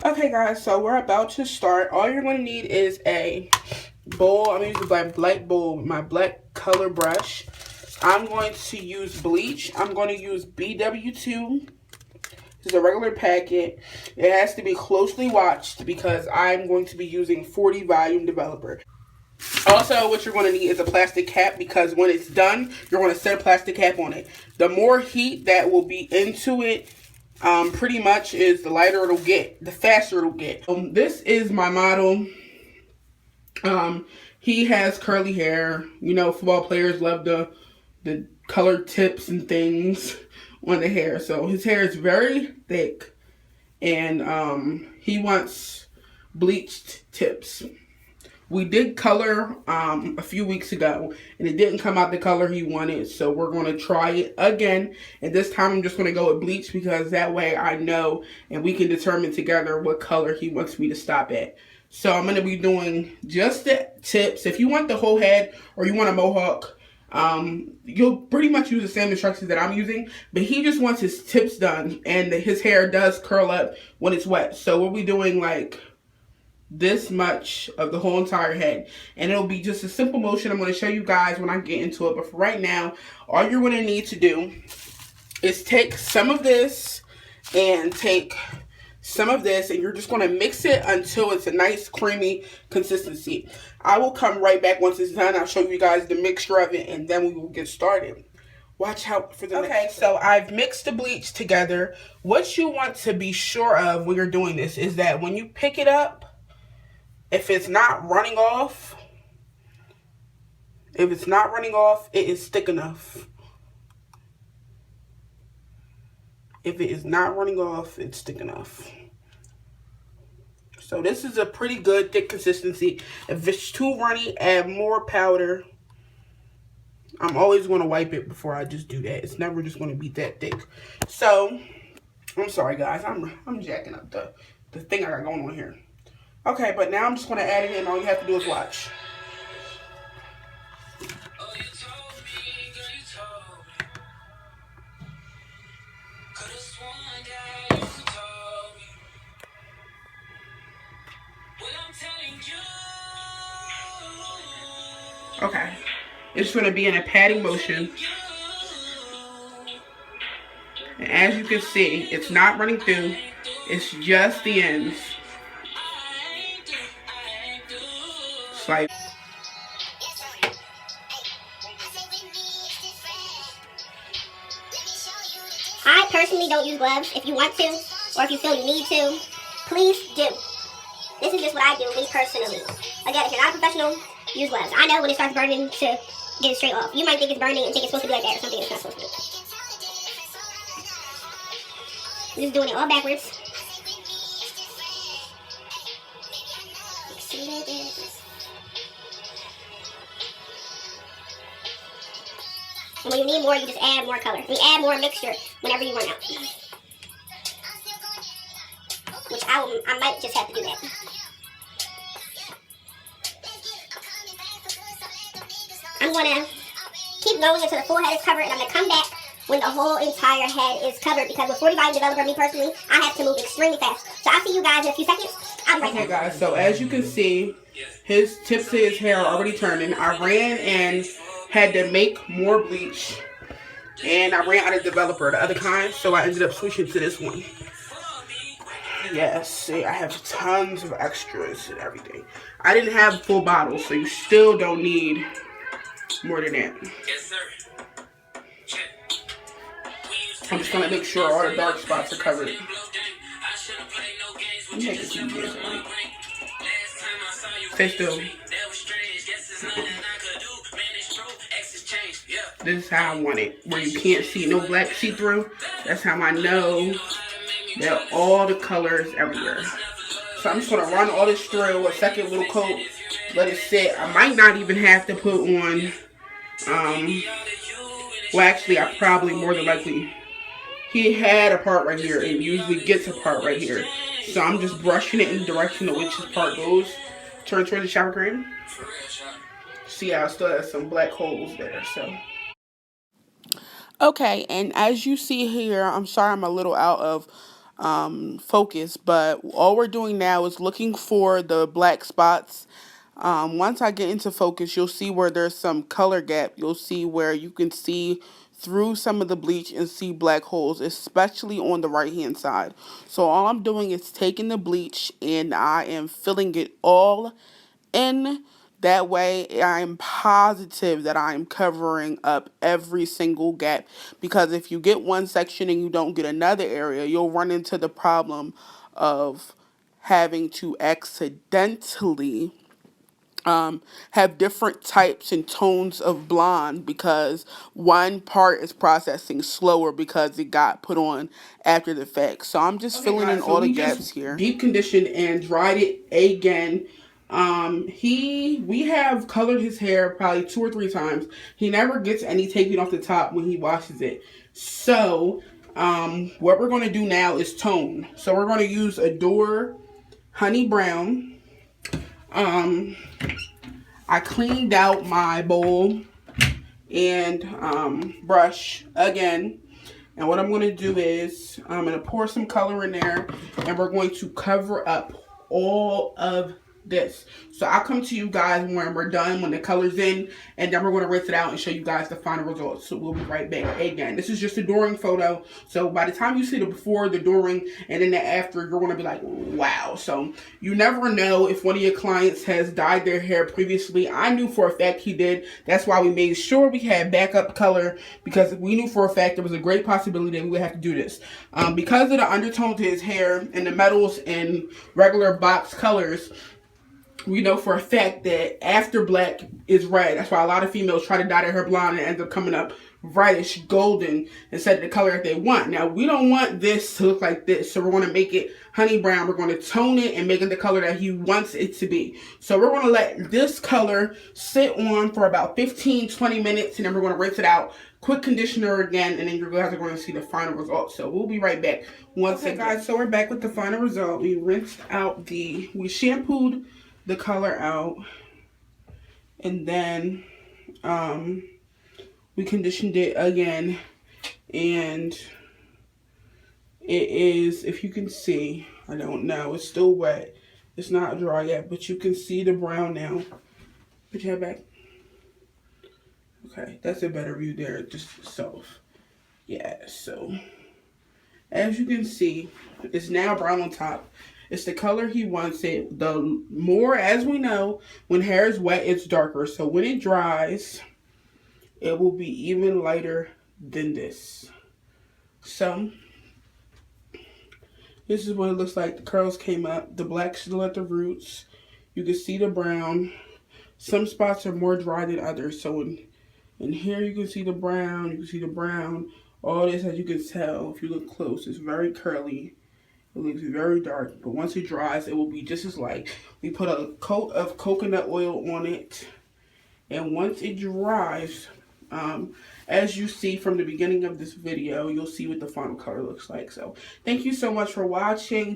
Okay guys, so we're about to start. All you're going to need is a bowl. I'm going to use a black bowl with my black color brush. I'm going to use bleach. I'm going to use BW2. This is a regular packet. It has to be closely watched because I'm going to be using 40 volume developer. Also, what you're going to need is a plastic cap because when it's done, you're going to set a plastic cap on it. The more heat that will be into it, pretty much is the lighter it'll get, the faster it'll get. This is my model. He has curly hair. You know, football players love the colored tips and things on the hair. So his hair is very thick, and he wants bleached tips. We did color a few weeks ago, and it didn't come out the color he wanted, so we're going to try it again. And this time I'm just going to go with bleach because that way I know and we can determine together what color he wants me to stop at. So I'm going to be doing just the tips. If you want the whole head or you want a mohawk, you'll pretty much use the same instructions that I'm using, but he just wants his tips done, and his hair does curl up when it's wet. So we'll be doing like this much of the whole entire head, and it'll be just a simple motion. I'm going to show you guys when I get into it, but for right now, all you're going to need to do is take some of this and take some of this, and you're just going to mix it until it's a nice creamy consistency. I will come right back once it's done. I'll show you guys the mixture of it, and then we will get started. Watch out for the Okay, so I've mixed the bleach together. What you want to be sure of when you're doing this is that when you pick it up, if it's not running off, it is thick enough. If it is not running off, it's thick enough. So this is a pretty good thick consistency. If it's too runny, add more powder. I'm always going to wipe it before I just do that. It's never just going to be that thick. So, I'm sorry guys, I'm jacking up the thing I got going on here. Okay, but now I'm just going to add it in. All you have to do is watch. Okay, it's going to be in a patting motion. And as you can see, it's not running through. It's just the ends. Like I personally don't use gloves. If you want to, or if you feel you need to, please do. This is just what I do, me personally. Again, if you're not a professional, use gloves. I know when it starts burning to get it straight off. You might think it's burning and think it's supposed to be like that or something it's not supposed to be. I'm just doing it all backwards. And when you need more, you just add more color. You add more mixture whenever you run out. Which I might just have to do that. I'm going to keep going until the full head is covered, and I'm going to come back when the whole entire head is covered, because with 40 volume developer, me personally, I have to move extremely fast. So I'll see you guys in a few seconds. I'll be right back. Okay guys, so as you can see, his tips of his hair are already turning. I ran and had to make more bleach, and I ran out of developer, the other kind, so I ended up switching to this one. Yes, see, I have tons of extras and everything. I didn't have full bottles, so you still don't need more than that. Yes, sir. I'm just gonna make sure all the dark spots are covered. I'm making some easier. Stay still. This is how I want it, where you can't see no black see-through. That's how I know that all the colors everywhere. So I'm just gonna run all this through, a second little coat, let it sit. I might not even have to put on, well actually I probably more than likely, he had a part right here and usually gets a part right here. So I'm just brushing it in the direction of which his part goes. Turn towards the shower cream. See how it still has some black holes there, so. Okay, and as you see here, I'm sorry I'm a little out of focus, but all we're doing now is looking for the black spots. Once I get into focus, you'll see where there's some color gap. You'll see where you can see through some of the bleach and see black holes, especially on the right hand side. So all I'm doing is taking the bleach and I am filling it all in. That way I'm positive that I'm covering up every single gap, because if you get one section and you don't get another area, you'll run into the problem of having to accidentally have different types and tones of blonde, because one part is processing slower because it got put on after the fact. So I'm just filling in all the gaps here. Deep conditioned and dried it again. We have colored his hair probably 2 or 3 times. He never gets any taking off the top when he washes it. So what we're going to do now is tone. So we're going to use Adore Honey Brown. I cleaned out my bowl and brush again. And what I'm going to do is I'm going to pour some color in there, and we're going to cover up all of this. So I'll come to you guys when we're done, when the color's in, and then we're going to rinse it out and show you guys the final results. So we'll be right back. Again, this is just a during photo. So by the time you see the before, the during, and then the after, you're going to be like, wow. So you never know if one of your clients has dyed their hair previously. I knew for a fact he did. That's why we made sure we had backup color, because we knew for a fact there was a great possibility that we would have to do this. Because of the undertone to his hair and the metals and regular box colors, we know for a fact that after black is red. That's why a lot of females try to dye their hair blonde and it ends up coming up reddish golden instead of the color that they want. Now, we don't want this to look like this, so we're going to make it honey brown. We're going to tone it and make it the color that he wants it to be. So we're going to let this color sit on for about 15-20 minutes, and then we're going to rinse it out. Quick conditioner again, and then you guys are going to see the final result. So we'll be right back once again. Guys, so we're back with the final result. We rinsed out we shampooed the color out, and then we conditioned it again, and it is, if you can see, I don't know, it's still wet, it's not dry yet, but you can see the brown now. Put your head back. Okay, that's a better view there, just itself. Yeah, so as you can see, it's now brown on top. It's the color he wants it. The more, as we know, when hair is wet, it's darker. So when it dries, it will be even lighter than this. So this is what it looks like. The curls came up. The black still at the roots. You can see the brown. Some spots are more dry than others. So in here you can see the brown. You can see the brown. All this, as you can tell, if you look close, is very curly. It looks very dark, but once it dries, it will be just as light. We put a coat of coconut oil on it, and once it dries, as you see from the beginning of this video, you'll see what the final color looks like. So thank you so much for watching.